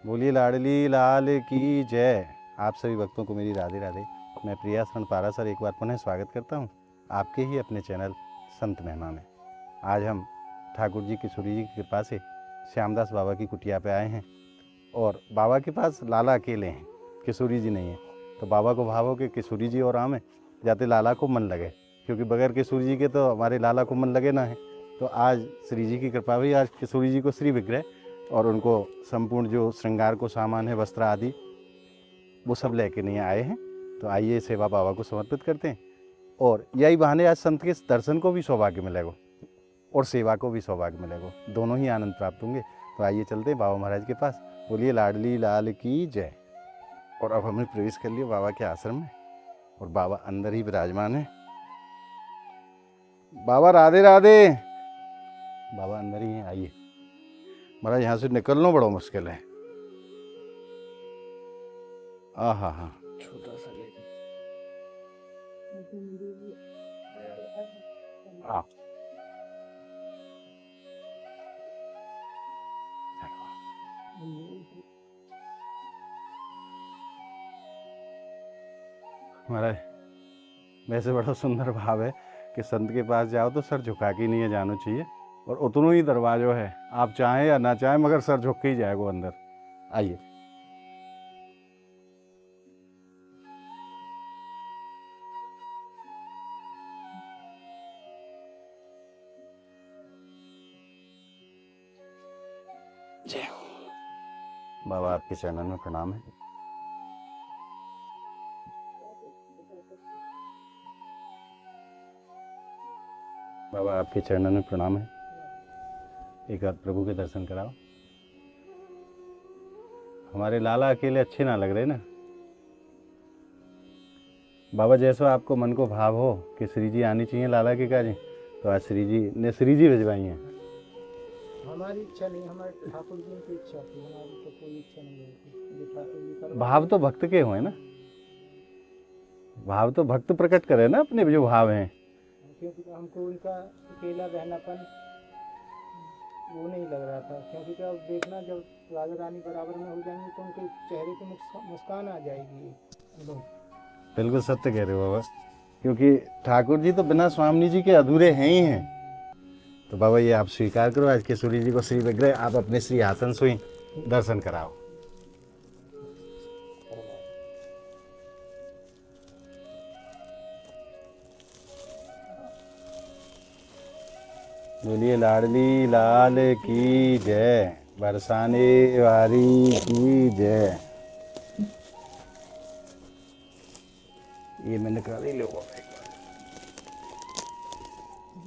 बोलिए लाडली लाल की जय। आप सभी भक्तों को मेरी राधे राधे। मैं प्रियाशरण पारासर एक बार पुनः स्वागत करता हूं आपके ही अपने चैनल संत महिमा में। आज हम ठाकुर जी किशोरी जी की कृपा से श्यामदास बाबा की कुटिया पे आए हैं और बाबा के पास लाला अकेले हैं, किशोरी जी नहीं है। तो बाबा को भाव हो कि किशोरी जी और आमे जाते लाला को मन लगे, क्योंकि बगैर किशोरी जी के तो हमारे लाला को मन लगे ना है। तो आज श्री जी की कृपा हुई, आज किशोरी जी को श्री विग्रह और उनको संपूर्ण जो श्रृंगार को सामान है, वस्त्र आदि, वो सब लेके नहीं आए हैं। तो आइए सेवा बाबा को समर्पित करते हैं और यही बहाने आज संत के दर्शन को भी सौभाग्य मिलेगा और सेवा को भी सौभाग्य मिलेगा, दोनों ही आनंद प्राप्त होंगे। तो आइए चलते हैं बाबा महाराज के पास। बोलिए लाडली लाल की जय। और अब हमने प्रवेश कर लिया बाबा के आश्रम में और बाबा अंदर ही विराजमान है। बाबा राधे राधे। बाबा अंदर ही हैं, आइए। महाराज यहाँ से निकलना बड़ा मुश्किल है। हाँ हाँ, छोटा सा गेट आप महाराज वैसे बड़ा सुंदर भाव है कि संत के पास जाओ तो सर झुका के नहीं है जाना चाहिए, और उतनों ही दरवाजो है, आप चाहें या ना चाहें मगर सर झुक के ही जाएगा अंदर। आइए। जय हो। बाबा आपके चरणों में प्रणाम है। बाबा आपके चरणों में प्रणाम है। एक आध प्रभु के दर्शन कराओ। हमारे लाला अकेले अच्छे ना लग रहे ना बाबा, जैसा आपको मन को भाव हो कि श्री जी आनी चाहिए लाला के काज, तो आज श्री जी ने श्री जी भिजवाई हैं। हमारी इच्छा नहीं, हमारे ठाकुर जी की इच्छा थी, हमारी तो कोई इच्छा नहीं है। जो ठाकुर जी करवाएं। भाव तो भक्त के हुए ना, भाव तो भक्त प्रकट करे ना अपने जो भाव हैं। क्योंकि हमको उनका अकेला रहनापन वो नहीं लग रहा था, क्योंकि अब देखना जब राजा रानी बराबर में हो जाएंगे तो उनके चेहरे पे मुस्कान आ जाएगी। बिल्कुल सत्य कह रहे हो बाबा, क्योंकि ठाकुर जी तो बिना स्वामी जी के अधूरे हैं ही हैं। तो बाबा ये आप स्वीकार करो, आज किशोरी जी को श्री विग्रह आप अपने श्री आसन से दर्शन कराओ। बोलिए लाडली लाल की जय, बरसाने वाली की जय। ये मैंने निकाल ही लो,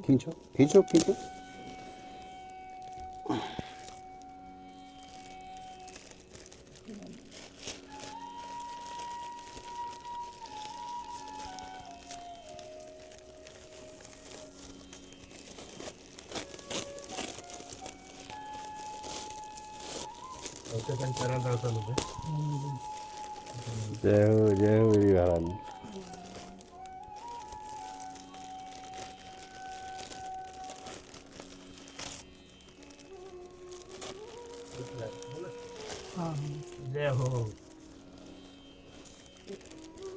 खींचो खींचो खींचो। जय हो मेरी महारानी। जय हो।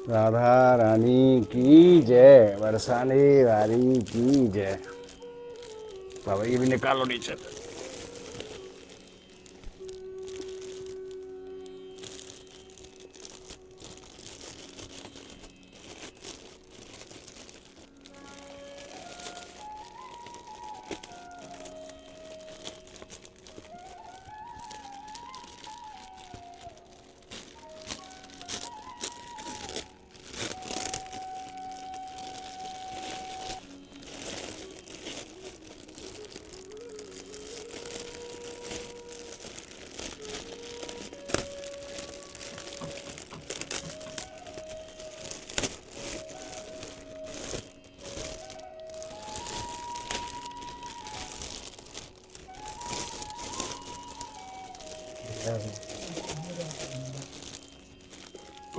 राधा रानी की जय, बरसाने वाली की जय। बाबा ये भी निकालो नीचे।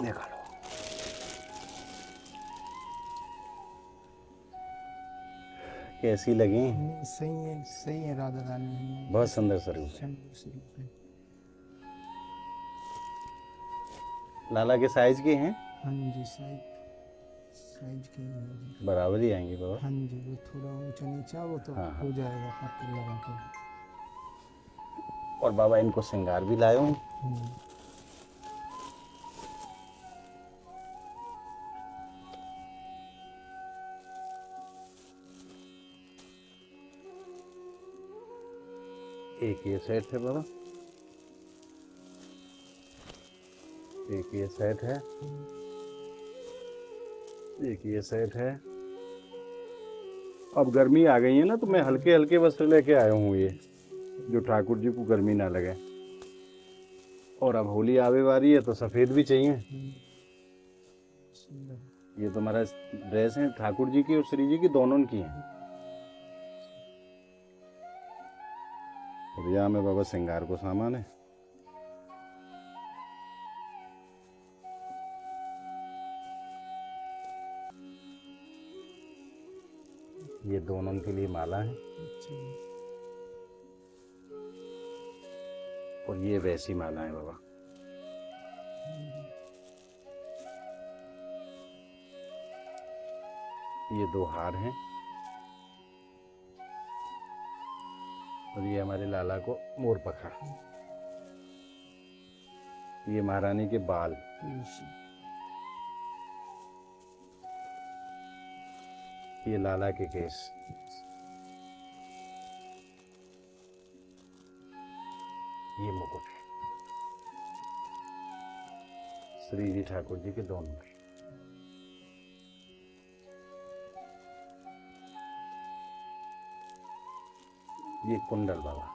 निकालो। कैसी लगी? सही है, सही है। राधा रानी बहुत सुंदर स्वरूप है। लाला के साइज के हैं? हाँ जी, साइज की है जी। बराबर ही आएंगे बाबा। हाँ जी, वो थोड़ा ऊंचा नीचा वो तो हाँ, हाँ। हो जाएगा पत्थर लगा के। और बाबा इनको श्रृंगार भी लाए हूँ। एक ये सेट है बाबा, एक ये सेट है, एक ये सेट है। अब गर्मी आ गई है ना, तो मैं हल्के हल्के वस्त्र लेके आया हूँ, ये जो ठाकुर जी को गर्मी ना लगे। और अब होली आवे वाली है तो सफेद भी चाहिए। ये तो हमारा ड्रेस है, ठाकुर जी की और श्री जी की दोनों की है। और यहाँ में बाबा श्रृंगार को सामान है। ये दोनों के लिए माला है। और ये वैसी माला है बाबा। ये दो हार हैं। और ये हमारे लाला को मोर पखा। ये महारानी के बाल। ये लाला के केस। ये मुकुट है श्री जी ठाकुर जी के दोनों। ये कुंडल बाबा।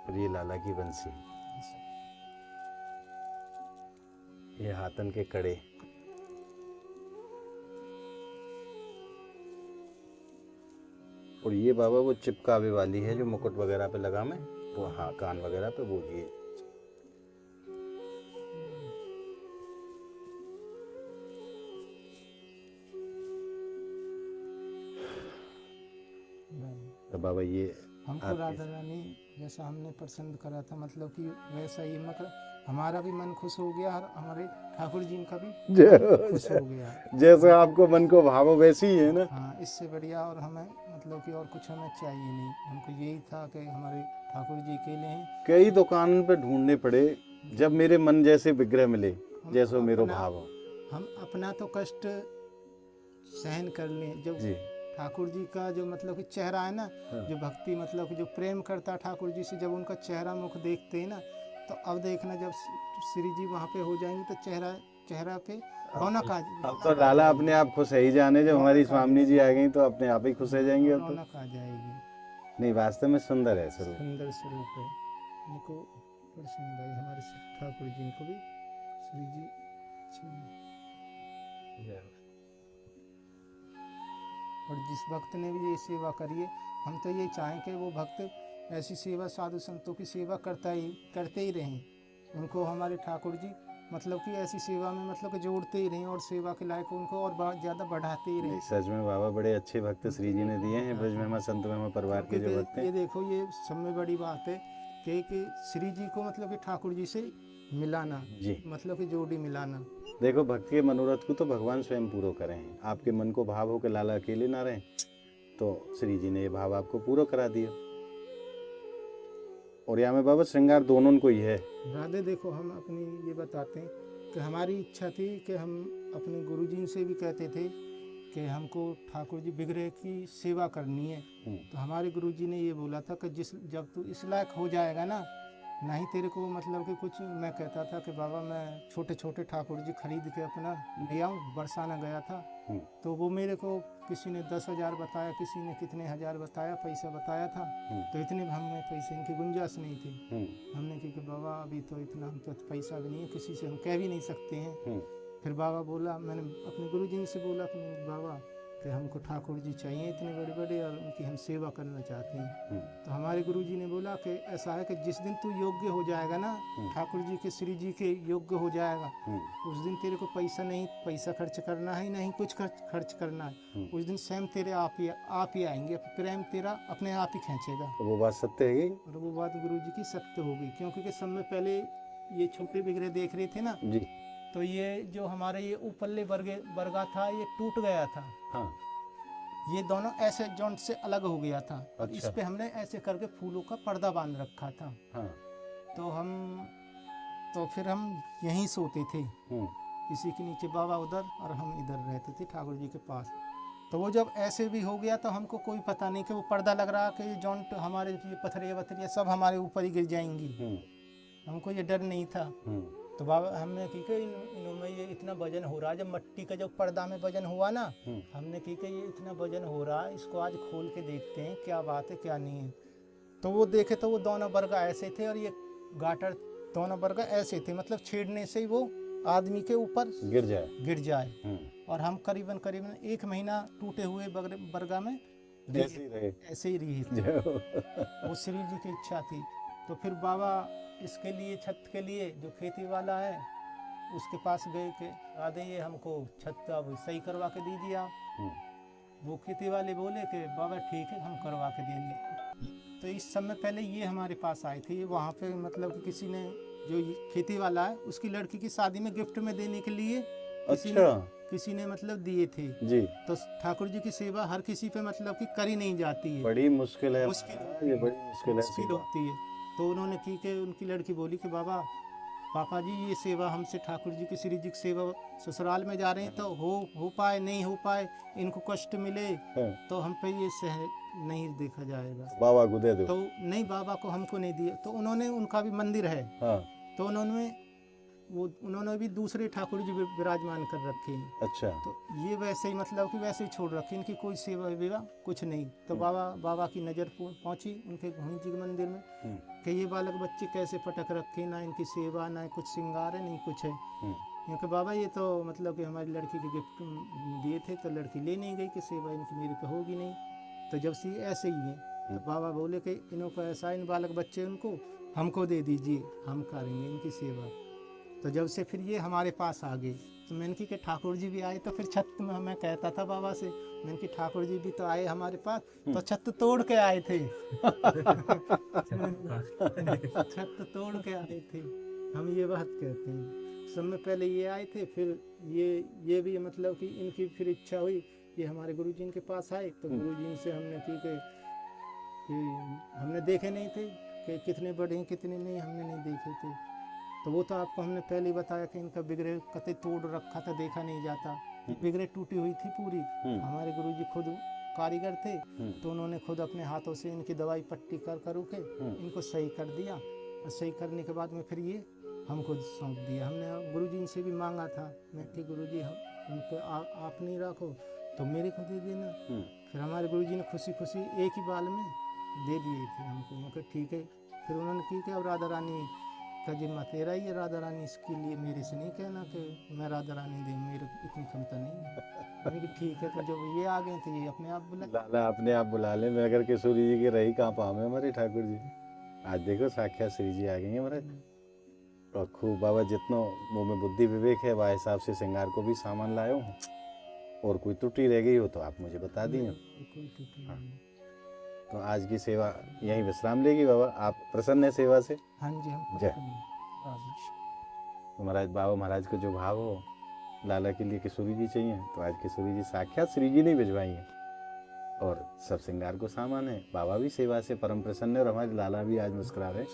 और ये लाला की बंसी। ये हाथन के कड़े। और ये बाबा वो चिपकावे वाली है जो मुकुट वगैरह पे लगा में, वो हाँ कान वगैरह पे वो ये। तो बाबा ये हमको राधा रानी जैसा हमने पसंद करा था, मतलब कि वैसा ही, मतलब हमारा भी मन खुश हो गया और हमारे ठाकुर जी का भी खुश हो गया। जैसे आपको मन को भावो वैसी ही है ना। हाँ, इससे बढ़िया और हमें मतलब कि और कुछ हमें चाहिए नहीं। हमको यही था कि हमारे ठाकुर जी के लिए हैं। कई दुकान पे ढूंढने पड़े, जब मेरे मन जैसे विग्रह मिले, जैसो मेरो भाव हो। हम अपना तो कष्ट सहन कर लें, जब जी ठाकुर जी का जो मतलब कि चेहरा है ना, जो भक्ति मतलब कि जो प्रेम करता ठाकुर जी से, जब उनका चेहरा मुख देखते हैं ना, तो अब देखना जब श्री जी वहाँ पे हो जाएंगे तो चेहरा पे रौनक आ जाएगी। अब तो लाला अपने आप खुश है ही जाने, जब हमारी स्वामी जी आ गई तो अपने आप ही खुश हो जाएंगे। अब तो रौनक आ जाएगी। नहीं, वास्तव में सुंदर है स्वरूप। सुंदर स्वरूप है, उनको पसंद आई हमारे ठाकुर जी को भी। श्री जी और जिस भक्त ने भी ये सेवा करी है, हम तो ये चाहें कि वो भक्त ऐसी सेवा साधु संतों की सेवा करते ही रहें। उनको हमारे ठाकुर जी मतलब कि ऐसी सेवा में मतलब कि जोड़ते ही रहें और सेवा के लायक उनको और ज़्यादा बढ़ाते ही रहें। सच में बाबा बड़े अच्छे भक्त श्री जी ने दिए हैं। ब्रज महिमा संत महिमा परिवार के जो भक्त हैं। ये देखो, ये सब में बड़ी बात है कि श्री जी को मतलब कि ठाकुर जी से मिलाना जी, मतलब कि जोड़ी मिलाना। देखो भक्त के मनोरथ को तो भगवान स्वयं पूरा करें हैं। आपके मन को भाव हो कि लाला अकेले ना रहें, तो श्री जी ने ये भाव आपको पूरा करा दिया। और यहाँ में बाबा श्रृंगार दोनों को ही है। राधे देखो, हम अपनी ये बताते हैं कि हमारी इच्छा थी कि हम अपने गुरुजी से भी कहते थे कि हमको ठाकुर जी विग्रह की सेवा करनी है। तो हमारे गुरुजी ने ये बोला था कि जब तू इस लायक हो जाएगा ना, नहीं तेरे को मतलब कि कुछ। मैं कहता था कि बाबा मैं छोटे छोटे ठाकुर जी खरीद के अपना ले आऊँ। बरसाना गया था तो वो मेरे को किसी ने 10,000 बताया, किसी ने कितने हज़ार बताया, पैसा बताया था। तो इतने हमें पैसे इनकी गुंजाइश नहीं थी। हमने कहा कि बाबा अभी तो इतना हम तो पैसा भी नहीं है, किसी से हम कह भी नहीं सकते हैं। फिर बाबा बोला, मैंने अपने गुरुजी से बोला कि बाबा कि हमको ठाकुर जी चाहिए इतने बड़े बड़े और उनकी हम सेवा करना चाहते हैं। तो हमारे गुरु जी ने बोला कि ऐसा है कि जिस दिन तू योग्य हो जाएगा ना, ठाकुर जी के श्री जी के योग्य हो जाएगा, उस दिन तेरे को पैसा खर्च करना है, नहीं कुछ खर्च करना है। उस दिन स्वयं तेरे आप ही आएंगे, प्रेम तेरा अपने आप ही खींचेगा। तो वो बात सत्य है और वो बात गुरु जी की सत्य हो गई, क्योंकि कुछ समय पहले ये छोटे विग्रह देख रहे थे ना जी। तो ये जो हमारे ये ऊपरले बरगा था ये टूट गया था। हाँ। ये दोनों ऐसे जॉइंट से अलग हो गया था। अच्छा। इस पे हमने ऐसे करके फूलों का पर्दा बांध रखा था। हाँ। तो फिर हम यहीं सोते थे, किसी के नीचे, बाबा उधर और हम इधर रहते थे ठाकुर जी के पास। तो वो जब ऐसे भी हो गया तो हमको कोई पता नहीं कि वो पर्दा लग रहा कि ये जॉइंट हमारे ये पथरिया वथरिया सब हमारे ऊपर ही गिर जाएंगी। हमको ये डर नहीं था। तो बाबा हमने की कि इनमें ये इतना वजन हो रहा है, जब मट्टी का जब पर्दा में वजन हुआ ना, हमने की कि ये इतना वजन हो रहा है, इसको आज खोल के देखते हैं क्या बात है क्या नहीं है। तो वो देखे तो वो दोनों बरगा ऐसे थे और ये गाटर दोनों बरगा ऐसे थे, मतलब छेड़ने से ही वो आदमी के ऊपर गिर जाए। और हम करीबन 1 महीना टूटे हुए बरगा में ऐसे ही रहे। वो श्री जी की इच्छा थी। तो फिर बाबा इसके लिए, छत के लिए, जो खेती वाला है उसके पास गए कि राधे ये हमको छत अब सही करवा के दीजिए आप। वो खेती वाले बोले कि बाबा ठीक है हम करवा के देंगे। तो इस समय पहले ये हमारे पास आए थे, ये वहाँ पे मतलब कि किसी ने, जो खेती वाला है उसकी लड़की की शादी में गिफ्ट में देने के लिए किसी ने मतलब दिए थे जी। तो ठाकुर जी की सेवा हर किसी पे मतलब कि करी नहीं जाती है, बड़ी मुश्किल है, ये बड़ी मुश्किल होती है। तो उन्होंने की कि उनकी लड़की बोली कि पापा जी ये सेवा हमसे, ठाकुर जी की श्री जी की सेवा ससुराल में जा रहे हैं तो हो पाए नहीं हो पाए, इनको कष्ट मिले तो हम पे ये सह नहीं देखा जाएगा, बाबा को दे दो। तो नहीं, बाबा को हमको नहीं दिया। तो उन्होंने, उनका भी मंदिर है, तो उन्होंने भी दूसरे ठाकुर जी विराजमान कर रखे हैं। अच्छा। तो ये वैसे ही मतलब कि वैसे ही छोड़ रखे, इनकी कोई सेवा विवाह कुछ नहीं। तो बाबा की नज़र पहुंची उनके गोविंद जी के मंदिर में कि ये बालक बच्चे कैसे पटक रखे, ना इनकी सेवा ना कुछ श्रृंगार है नहीं कुछ है। क्योंकि बाबा ये तो मतलब कि हमारी लड़की के गिफ्ट दिए थे तो लड़की ले नहीं गई कि सेवा इनकी मेरे पे होगी नहीं। तो जब से ऐसे ही है तो बाबा बोले कि इनको ऐसा, इन बालक बच्चे उनको हमको दे दीजिए, हम करेंगे इनकी सेवा। तो जब से फिर ये हमारे पास आ गए तो मैंने कि ठाकुर जी भी आए, तो फिर छत में मैं कहता था बाबा से, मैंने कि ठाकुर जी भी तो आए हमारे पास तो छत तोड़ के आए थे। छत तोड़ के आए थे, हम ये बात कहते हैं। समय पहले ये आए थे, फिर ये भी मतलब कि इनकी फिर इच्छा हुई, ये हमारे गुरु जी के पास आए। तो गुरु जी से हमने की कि हमने देखे नहीं थे कि कितने बड़े हैं कितने नहीं, हमने नहीं देखे थे। तो वो तो आपको हमने पहले ही बताया कि इनका बिगड़े कते तोड़ रखा था, देखा नहीं जाता, बिगड़े टूटी हुई थी पूरी। हमारे गुरुजी खुद कारीगर थे, तो उन्होंने खुद अपने हाथों से इनकी दवाई पट्टी कर के इनको सही कर दिया। और सही करने के बाद में फिर ये हमको सौंप दिया। हमने गुरुजी से भी मांगा था, मैं कि गुरुजी हम उनको आप नहीं रखो तो मेरे को दे देना। फिर हमारे गुरुजी ने खुशी खुशी एक ही बाल में दे दिए थे हमको। मैं कहा ठीक है। फिर उन्होंने की कि अब राधा रानी का जिम्मा तेरा ही है, राधा रानी इसके लिए मेरे से नहीं कहना कि मैं राधा रानी दे, मेरे इतनी क्षमता नहीं है। ठीक है। तो जब ये आ गए तो ये अपने आप लाला अपने आप बुला ले, मगर किशोरी जी के रही कहाँ पाँव में हमारे ठाकुर जी। आज देखो साक्षात श्री जी आ गई है हमारे। और खूब बाबा जितना मुँह में बुद्धि विवेक है वह हिसाब से श्रृंगार को भी सामान लाए हूँ, और कोई त्रुटि रह गई हो तो आप मुझे बता दी। तो आज की सेवा यहीं विश्राम लेगी बाबा, आप प्रसन्न है सेवा से? हाँ जी, हम जय। तो महाराज बाबा महाराज का जो भाव हो, लाला के लिए किशोरी जी चाहिए, तो आज किशोरी जी साक्षात श्री जी ने भिजवाई है, और सब श्रृंगार को सामान है। बाबा भी सेवा से परम प्रसन्न है, और हमारे लाला भी आज मुस्कुरा रहे,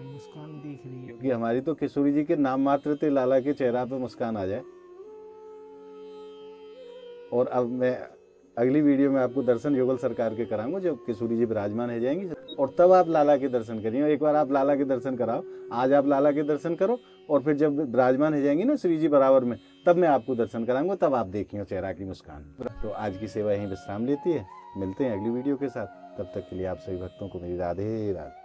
मुस्कान दिख रही है। क्योंकि हमारी तो किशोरी जी के नाम मात्र थे, लाला के चेहरा पे मुस्कान आ जाए। और अब मैं अगली वीडियो में आपको दर्शन युगल सरकार के कराऊंगा, जब किशोरी जी विराजमान हो जाएंगी, और तब आप लाला के दर्शन करिए। एक बार आप लाला के दर्शन कराओ, आज आप लाला के दर्शन करो, और फिर जब विराजमान हो जाएंगी ना श्री जी बराबर में, तब मैं आपको दर्शन कराऊंगा, तब आप देखिए चेहरा की मुस्कान। तो आज की सेवा यहीं विश्राम लेती है, मिलते हैं अगली वीडियो के साथ। तब तक के लिए आप सभी भक्तों को मेरी राधे राधे।